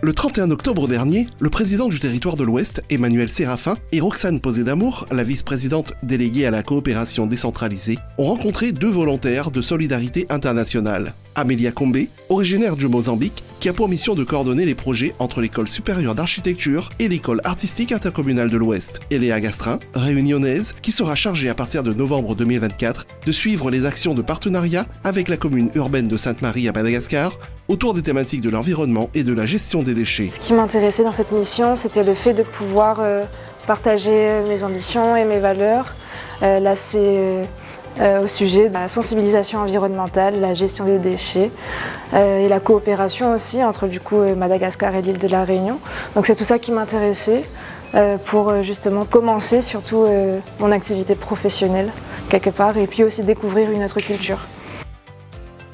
Le 31 octobre dernier, le président du territoire de l'Ouest, Emmanuel Séraphin, et Roxane Posé-d'Amour, la vice-présidente déléguée à la coopération décentralisée, ont rencontré deux volontaires de solidarité internationale. Amélia Combé, originaire du Mozambique, qui a pour mission de coordonner les projets entre l'école supérieure d'architecture et l'école artistique intercommunale de l'Ouest. Et Léa Gastrin, réunionnaise, qui sera chargée à partir de novembre 2024 de suivre les actions de partenariat avec la commune urbaine de Sainte-Marie à Madagascar autour des thématiques de l'environnement et de la gestion des déchets. Ce qui m'intéressait dans cette mission, c'était le fait de pouvoir partager mes ambitions et mes valeurs. Là, c'est au sujet de la sensibilisation environnementale, la gestion des déchets et la coopération aussi entre du coup Madagascar et l'île de la Réunion. Donc c'est tout ça qui m'intéressait pour justement commencer surtout mon activité professionnelle quelque part et puis aussi découvrir une autre culture.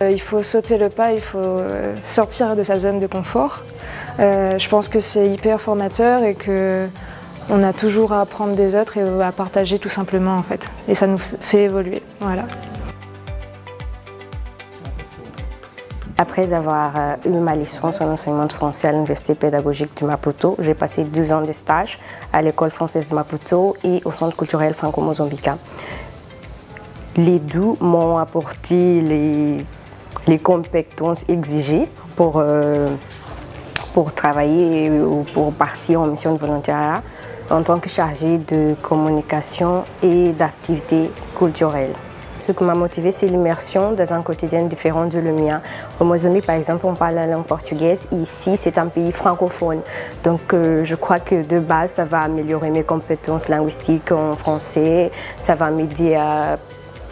Il faut sauter le pas, il faut sortir de sa zone de confort. Je pense que c'est hyper formateur et qu'on a toujours à apprendre des autres et à partager tout simplement en fait. Et ça nous fait évoluer, voilà. Après avoir eu ma licence en enseignement de français à l'Université pédagogique de Maputo, j'ai passé 2 ans de stage à l'école française de Maputo et au centre culturel franco-mozambicain. Les deux m'ont apporté les compétences exigées pour travailler ou pour partir en mission de volontariat en tant que chargée de communication et d'activités culturelles. Ce qui m'a motivée, c'est l'immersion dans un quotidien différent de le mien. Au Mozambique, par exemple, on parle la langue portugaise. Ici, c'est un pays francophone. Donc, je crois que de base, ça va améliorer mes compétences linguistiques en français. Ça va m'aider à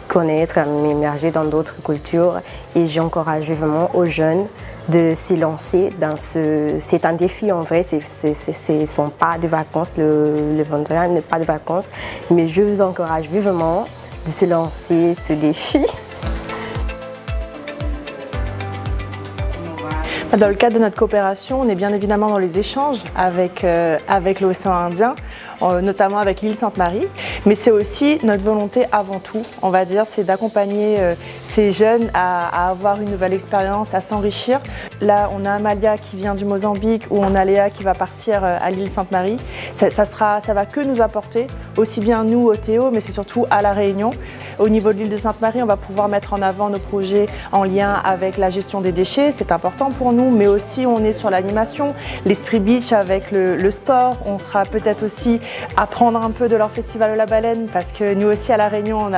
connaître, à m'immerger dans d'autres cultures. Et j'encourage vraiment aux jeunes de s'y lancer dans c'est un défi en vrai, ce ne sont pas des vacances, le volontariat n'est pas de vacances, mais je vous encourage vivement de se lancer ce défi. Dans le cadre de notre coopération, on est bien évidemment dans les échanges avec l'océan Indien, notamment avec l'île Sainte-Marie, mais c'est aussi notre volonté avant tout, on va dire, c'est d'accompagner ces jeunes à avoir une nouvelle expérience, à s'enrichir. Là, on a Amalia qui vient du Mozambique, ou on a Léa qui va partir à l'île Sainte-Marie. Ça va que nous apporter, aussi bien nous au Théo, mais c'est surtout à La Réunion. Au niveau de l'île de Sainte-Marie, on va pouvoir mettre en avant nos projets en lien avec la gestion des déchets, c'est important pour nous, mais aussi on est sur l'animation, l'esprit beach avec le sport. On sera peut-être aussi apprendre un peu de leur festival de la baleine, parce que nous aussi à La Réunion,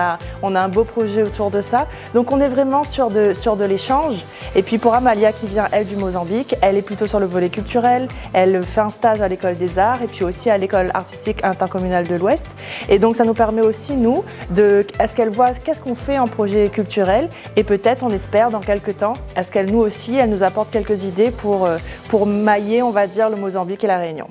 on a un beau projet autour de ça. Donc on est vraiment sur de l'échange. Et puis pour Amalia qui vient, elle, du Mozambique, elle est plutôt sur le volet culturel, elle fait un stage à l'école des arts et puis aussi à l'école artistique intercommunale de l'Ouest. Et donc ça nous permet aussi, nous, est-ce qu'elle voit qu'est-ce qu'on fait en projet culturel et peut-être, on espère, dans quelques temps, est-ce qu'elle nous aussi, elle nous apporte quelques idées pour mailler, on va dire, le Mozambique et La Réunion.